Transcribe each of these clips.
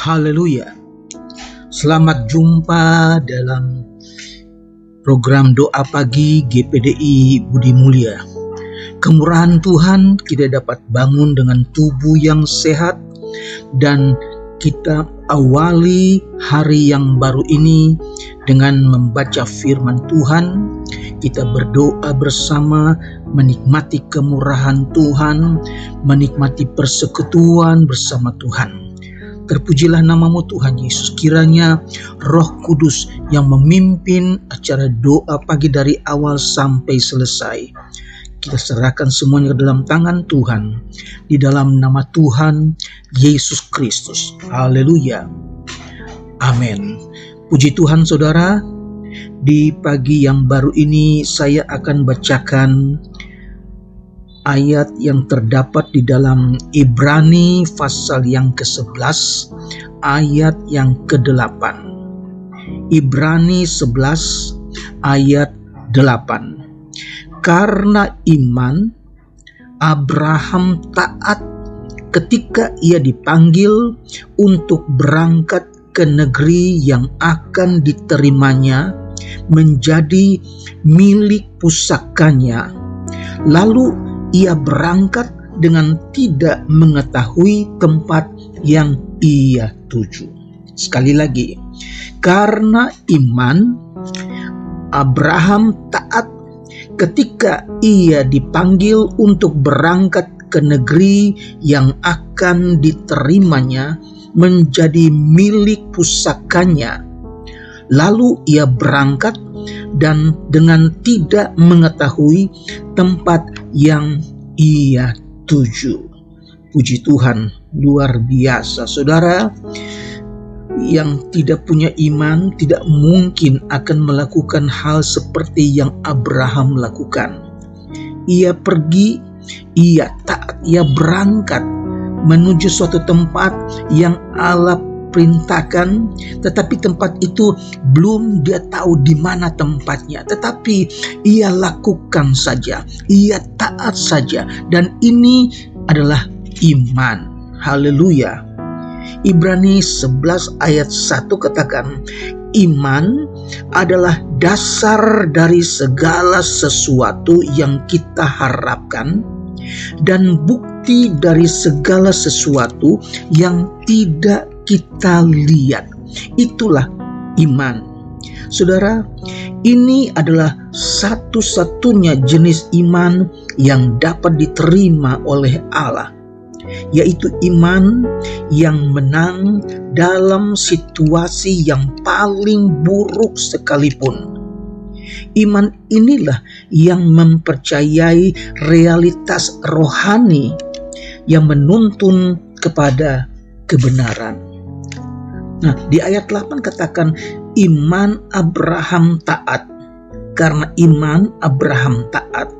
Haleluya. Selamat jumpa dalam program doa pagi GPDI Budi Mulia. Kemurahan Tuhan kita dapat bangun dengan tubuh yang sehat dan kita awali hari yang baru ini dengan membaca firman Tuhan. Kita berdoa bersama, menikmati kemurahan Tuhan, menikmati persekutuan bersama Tuhan. Terpujilah namamu Tuhan Yesus. Kiranya Roh Kudus yang memimpin acara doa pagi dari awal sampai selesai. Kita serahkan semuanya ke dalam tangan Tuhan. Di dalam nama Tuhan Yesus Kristus. Haleluya. Amin. Puji Tuhan saudara. Di pagi yang baru ini saya akan bacakan ayat yang terdapat di dalam Ibrani pasal yang ke-11 ayat yang ke-8. Ibrani 11 ayat 8. Karena iman Abraham taat ketika ia dipanggil untuk berangkat ke negeri yang akan diterimanya menjadi milik pusakanya. Lalu ia berangkat dengan tidak mengetahui tempat yang ia tuju. Sekali lagi, karena iman Abraham taat ketika ia dipanggil untuk berangkat ke negeri yang akan diterimanya menjadi milik pusakanya. Lalu ia berangkat dan dengan tidak mengetahui tempat yang ia tuju. Puji Tuhan, luar biasa. Saudara yang tidak punya iman tidak mungkin akan melakukan hal seperti yang Abraham lakukan. Ia pergi, ia taat, ia berangkat menuju suatu tempat yang Allah perintahkan, tetapi tempat itu belum dia tahu di mana tempatnya, tetapi ia lakukan saja, ia taat saja, dan ini adalah iman. Haleluya. Ibrani 11 ayat 1 katakan, iman adalah dasar dari segala sesuatu yang kita harapkan dan bukti dari segala sesuatu yang tidak kita lihat. Itulah iman. Saudara, ini adalah satu-satunya jenis iman yang dapat diterima oleh Allah, yaitu iman yang menang dalam situasi yang paling buruk sekalipun. Iman inilah yang mempercayai realitas rohani yang menuntun kepada kebenaran. Nah, di ayat 8 katakan iman Abraham taat. Karena iman Abraham taat.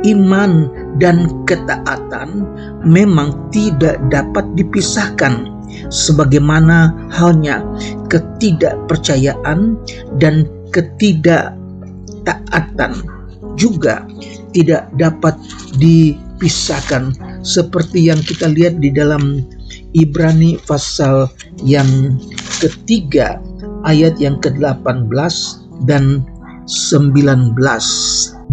Iman dan ketaatan memang tidak dapat dipisahkan, sebagaimana halnya ketidakpercayaan dan ketidaktaatan juga tidak dapat dipisahkan, seperti yang kita lihat di dalam Ibrani pasal yang ketiga ayat yang ke-18 dan 19.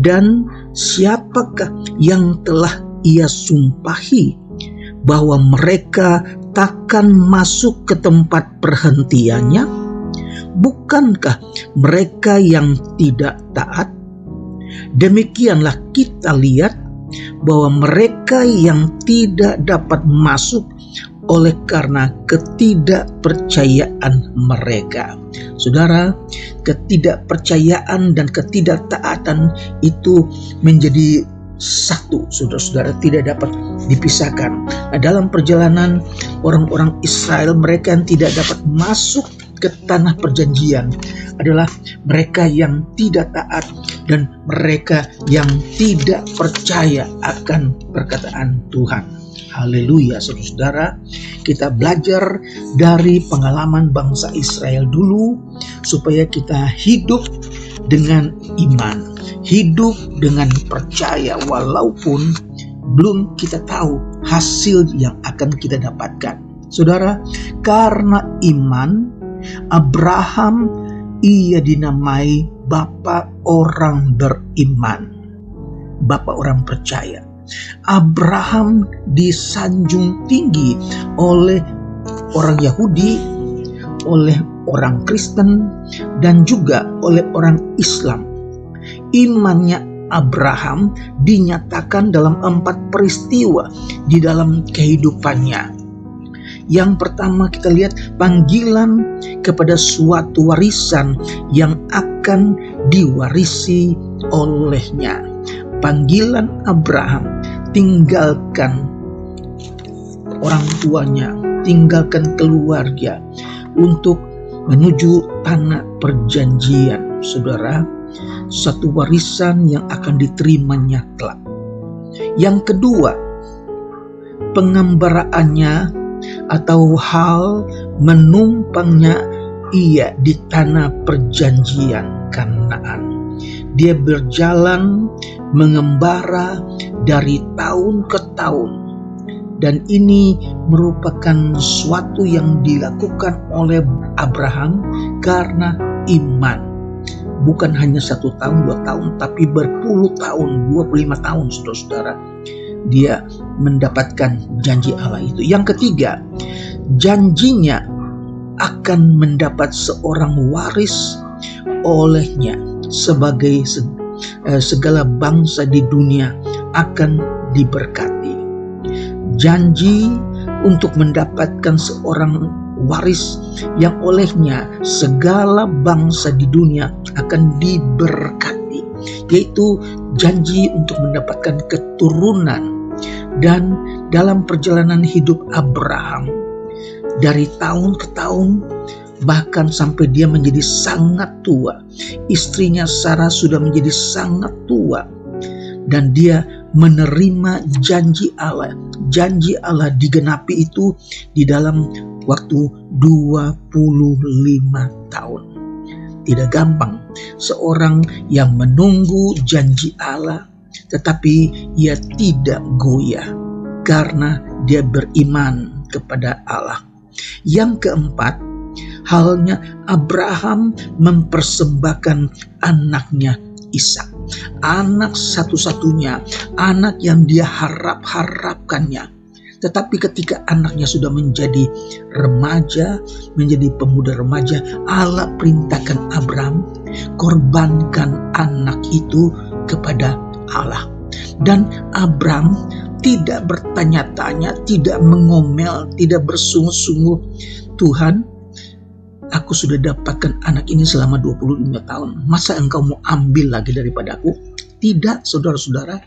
Dan siapakah yang telah ia sumpahi bahwa mereka takkan masuk ke tempat perhentiannya? Bukankah mereka yang tidak taat? Demikianlah kita lihat bahwa mereka yang tidak dapat masuk oleh karena ketidakpercayaan mereka. Saudara, ketidakpercayaan dan ketidaktaatan itu menjadi satu, saudara-saudara, tidak dapat dipisahkan. Nah, dalam perjalanan orang-orang Israel, mereka yang tidak dapat masuk ke tanah perjanjian adalah mereka yang tidak taat dan mereka yang tidak percaya akan perkataan Tuhan. Haleluya, saudara-saudara. Kita belajar dari pengalaman bangsa Israel dulu supaya kita hidup dengan iman, hidup dengan percaya walaupun belum kita tahu hasil yang akan kita dapatkan. Saudara, karena iman Abraham ia dinamai bapa orang beriman, bapa orang percaya. Abraham disanjung tinggi oleh orang Yahudi, oleh orang Kristen, dan juga oleh orang Islam. Imannya Abraham dinyatakan dalam 4 peristiwa di dalam kehidupannya. Yang pertama kita lihat panggilan kepada suatu warisan yang akan diwarisi olehnya. Panggilan Abraham, tinggalkan orang tuanya, tinggalkan keluarga untuk menuju tanah perjanjian. Saudara, satu warisan yang akan diterimanya kelak. Yang kedua, pengembaraannya atau hal menumpangnya ia di tanah perjanjian Kanaan. Dia berjalan mengembara dari tahun ke tahun, dan ini merupakan sesuatu yang dilakukan oleh Abraham karena iman. Bukan hanya 1 tahun, 2 tahun, tapi berpuluh tahun, 25 tahun, saudara-saudara, dia mendapatkan janji Allah itu. Yang ketiga, janjinya akan mendapat seorang waris olehnya, sebagai segala bangsa di dunia akan diberkati. Janji untuk mendapatkan seorang waris yang olehnya segala bangsa di dunia akan diberkati, yaitu janji untuk mendapatkan keturunan. Dan dalam perjalanan hidup Abraham dari tahun ke tahun, bahkan sampai dia menjadi sangat tua, istrinya Sarah sudah menjadi sangat tua, dan dia menerima janji Allah. Janji Allah digenapi itu di dalam waktu 25 tahun. Tidak gampang seorang yang menunggu janji Allah, tetapi ia tidak goyah karena dia beriman kepada Allah. Yang keempat, halnya Abraham mempersembahkan anaknya Ishak, anak satu-satunya, anak yang dia harapkannya. Tetapi ketika anaknya sudah menjadi remaja, menjadi pemuda remaja, Allah perintahkan Abraham, korbankan anak itu kepada Allah. Dan Abraham tidak bertanya-tanya, tidak mengomel, tidak bersungut-sungut, Tuhan, aku sudah dapatkan anak ini selama 25 tahun. Masa engkau mau ambil lagi daripada aku? Tidak, saudara-saudara.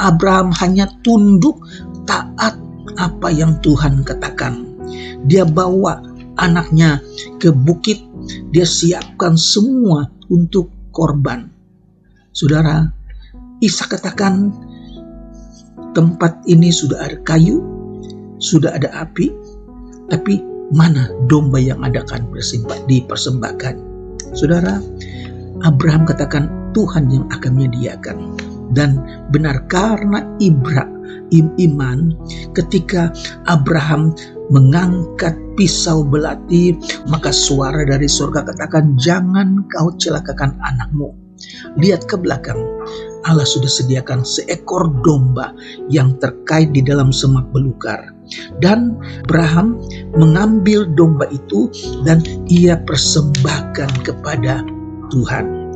Abraham hanya tunduk, taat apa yang Tuhan katakan. Dia bawa anaknya ke bukit. Dia siapkan semua untuk korban. Saudara, Ishak katakan, tempat ini sudah ada kayu, sudah ada api, tapi mana domba yang akan dipersembahkan? Saudara, Abraham katakan Tuhan yang akan menyediakan. Dan benar, karena iman, ketika Abraham mengangkat pisau belati, maka suara dari surga katakan, jangan kau celakakan anakmu. Lihat ke belakang, Allah sudah sediakan seekor domba yang terkait di dalam semak belukar. Dan Abraham mengambil domba itu dan ia persembahkan kepada Tuhan.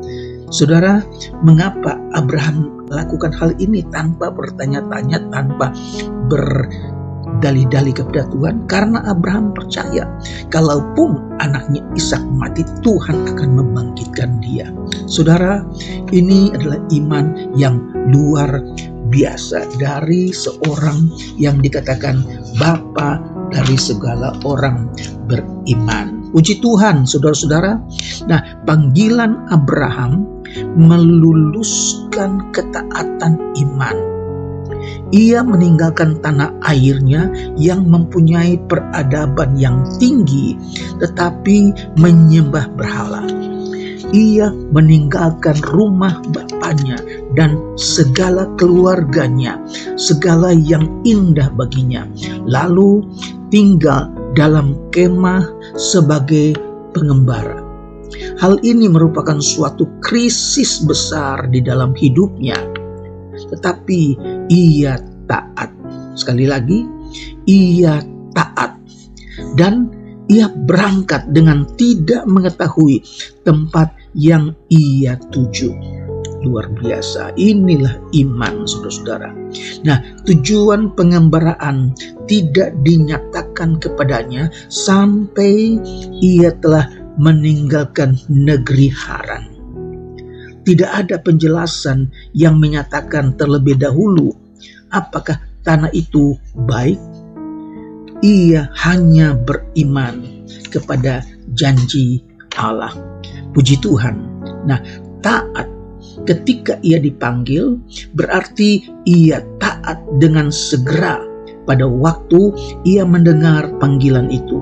Saudara, mengapa Abraham lakukan hal ini tanpa bertanya-tanya, tanpa berdalih-dalih kepada Tuhan? Karena Abraham percaya, kalaupun anaknya Ishak mati, Tuhan akan membangkitkan dia. Saudara, ini adalah iman yang luar biasa dari seorang yang dikatakan bapa dari segala orang beriman. Puji Tuhan, saudara-saudara. Nah, panggilan Abraham meluluskan ketaatan iman. Ia meninggalkan tanah airnya yang mempunyai peradaban yang tinggi, tetapi menyembah berhala. Ia meninggalkan rumah bapaknya dan segala keluarganya, segala yang indah baginya, lalu tinggal dalam kemah sebagai pengembara. Hal ini merupakan suatu krisis besar di dalam hidupnya, tetapi ia taat. Sekali lagi, ia taat, dan ia berangkat dengan tidak mengetahui tempat yang ia tuju. Luar biasa, inilah iman, saudara-saudara. Nah, tujuan pengembaraan tidak dinyatakan kepadanya sampai ia telah meninggalkan negeri Haran. Tidak ada penjelasan yang menyatakan terlebih dahulu apakah tanah itu baik. Ia hanya beriman kepada janji Allah. Puji Tuhan. Nah, taat ketika ia dipanggil berarti ia taat dengan segera pada waktu ia mendengar panggilan itu.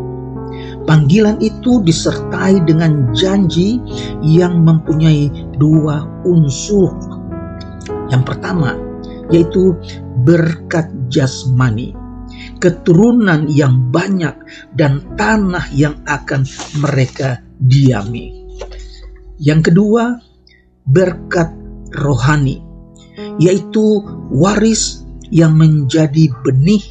Panggilan itu disertai dengan janji yang mempunyai dua unsur. Yang pertama, yaitu berkat jasmani, keturunan yang banyak, dan tanah yang akan mereka diami. Yang kedua, berkat rohani, yaitu waris yang menjadi benih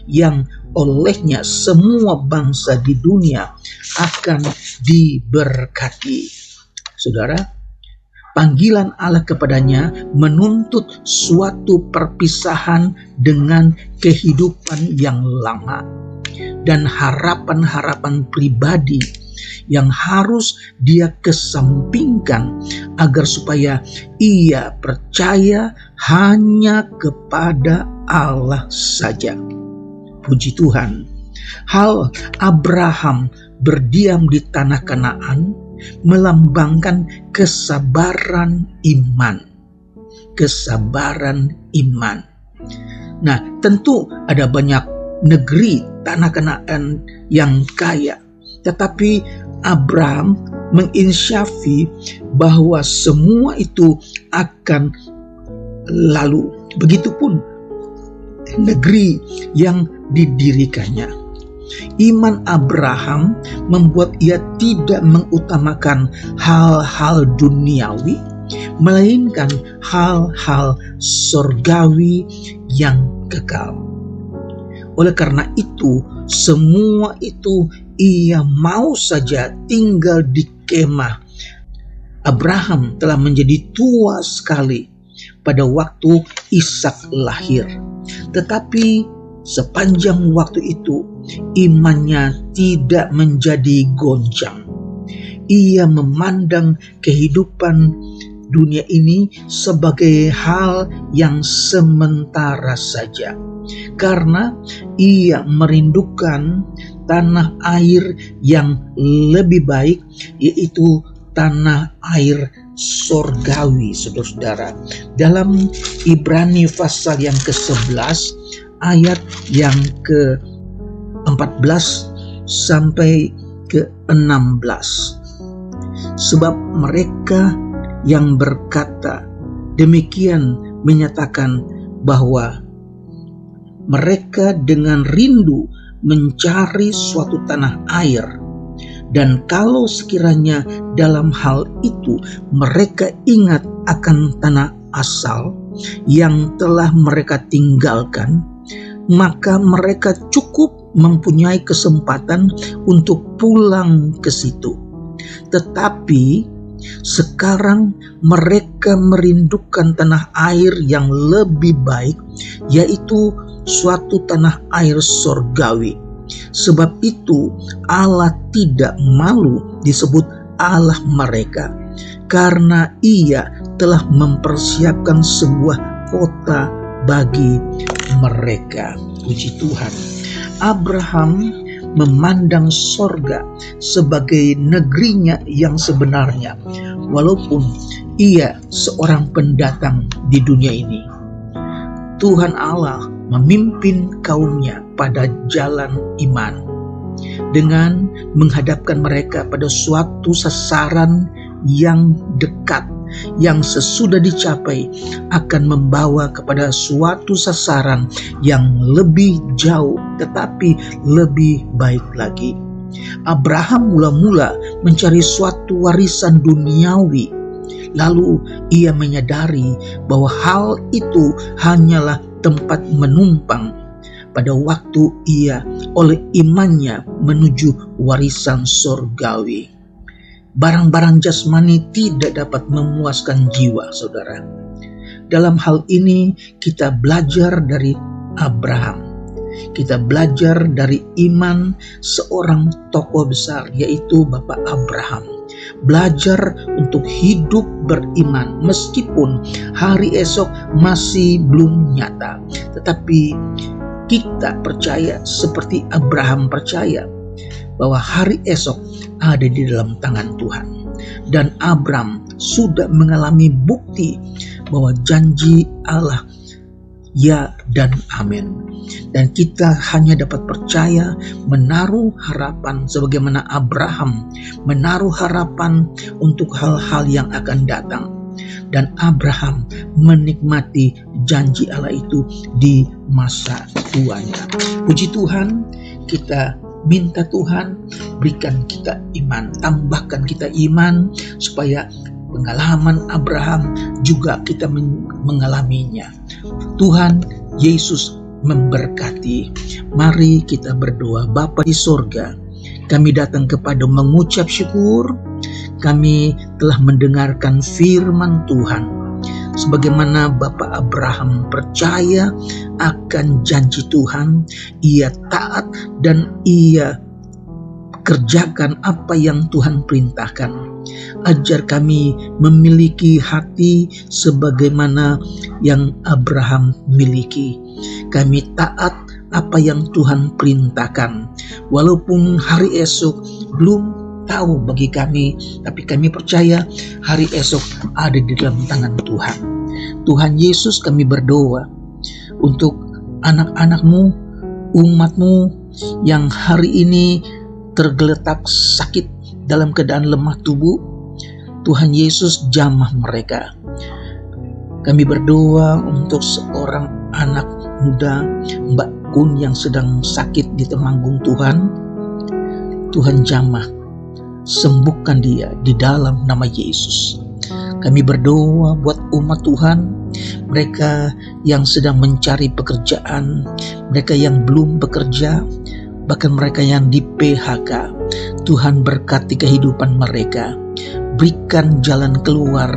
yang olehnya semua bangsa di dunia akan diberkati. Saudara, panggilan Allah kepadanya menuntut suatu perpisahan dengan kehidupan yang lama dan harapan-harapan pribadi yang harus dia kesampingkan agar supaya ia percaya hanya kepada Allah saja. Puji Tuhan. Hal Abraham berdiam di tanah Kanaan melambangkan kesabaran iman. Kesabaran iman. Nah, tentu ada banyak negeri tanah Kanaan yang kaya, tetapi Abraham menginsyafi bahwa semua itu akan lalu. Begitupun negeri yang didirikannya. Iman Abraham membuat ia tidak mengutamakan hal-hal duniawi, melainkan hal-hal surgawi yang kekal. Oleh karena itu, semua itu ia mau saja tinggal di kemah. Abraham telah menjadi tua sekali pada waktu Ishak lahir. Tetapi sepanjang waktu itu imannya tidak menjadi goncang. Ia memandang kehidupan dunia ini sebagai hal yang sementara saja, karena ia merindukan tanah air yang lebih baik, yaitu tanah air sorgawi, saudara-saudara. Dalam Ibrani pasal yang ke-11 ayat yang ke-14 sampai ke-16. Sebab mereka yang berkata demikian menyatakan bahwa mereka dengan rindu mencari suatu tanah air, dan kalau sekiranya dalam hal itu mereka ingat akan tanah asal yang telah mereka tinggalkan, maka mereka cukup mempunyai kesempatan untuk pulang ke situ. Tetapi sekarang mereka merindukan tanah air yang lebih baik, yaitu suatu tanah air sorgawi. Sebab itu Allah tidak malu disebut Allah mereka, karena ia telah mempersiapkan sebuah kota bagi mereka. Puji Tuhan. Abraham memandang sorga sebagai negerinya yang sebenarnya, walaupun ia seorang pendatang di dunia ini. Tuhan Allah memimpin kaumnya pada jalan iman dengan menghadapkan mereka pada suatu sasaran yang dekat yang sesudah dicapai akan membawa kepada suatu sasaran yang lebih jauh tetapi lebih baik lagi. Abraham mula-mula mencari suatu warisan duniawi, lalu ia menyadari bahwa hal itu hanyalah tempat menumpang pada waktu ia oleh imannya menuju warisan surgawi. Barang-barang jasmani tidak dapat memuaskan jiwa, saudara. Dalam hal ini kita belajar dari Abraham. Kita belajar dari iman seorang tokoh besar, yaitu Bapak Abraham. Belajar untuk hidup beriman meskipun hari esok masih belum nyata. Tetapi kita percaya seperti Abraham percaya bahwa hari esok ada di dalam tangan Tuhan. Dan Abraham sudah mengalami bukti bahwa janji Allah ya dan amin. Dan kita hanya dapat percaya, menaruh harapan sebagaimana Abraham menaruh harapan untuk hal-hal yang akan datang. Dan Abraham menikmati janji Allah itu di masa tuanya. Puji Tuhan, kita minta Tuhan berikan kita iman, tambahkan kita iman supaya pengalaman Abraham juga kita mengalaminya. Tuhan Yesus memberkati. Mari kita berdoa. Bapa di sorga, kami datang kepada mengucap syukur. Kami telah mendengarkan firman Tuhan. Sebagaimana Bapak Abraham percaya akan janji Tuhan, ia taat dan ia kerjakan apa yang Tuhan perintahkan. Ajar kami memiliki hati sebagaimana yang Abraham miliki. Kami taat apa yang Tuhan perintahkan. Walaupun hari esok belum tahu bagi kami, tapi kami percaya hari esok ada di dalam tangan Tuhan. Tuhan Yesus, kami berdoa untuk anak-anak-Mu, umat-Mu yang hari ini tergeletak sakit dalam keadaan lemah tubuh. Tuhan Yesus, jamah mereka. Kami berdoa untuk seorang anak muda, Mbak Kun, yang sedang sakit di Temanggung. Tuhan jamah, sembuhkan dia di dalam nama Yesus. Kami berdoa buat umat Tuhan, mereka yang sedang mencari pekerjaan, mereka yang belum bekerja, bahkan mereka yang di PHK. Tuhan berkati kehidupan mereka, berikan jalan keluar,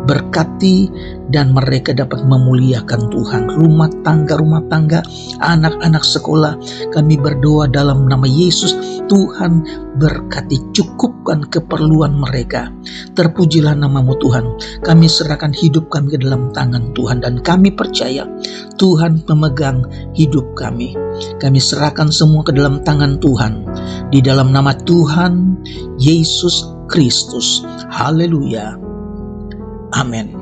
berkati dan mereka dapat memuliakan Tuhan. Rumah tangga, anak-anak sekolah, kami berdoa dalam nama Yesus, Tuhan berkati, cukupkan keperluan mereka. Terpujilah nama-Mu Tuhan. Kami serahkan hidup kami ke dalam tangan Tuhan dan kami percaya Tuhan memegang hidup kami. Kami serahkan semua ke dalam tangan Tuhan. Di dalam nama Tuhan Yesus Kristus. Haleluya. Amin.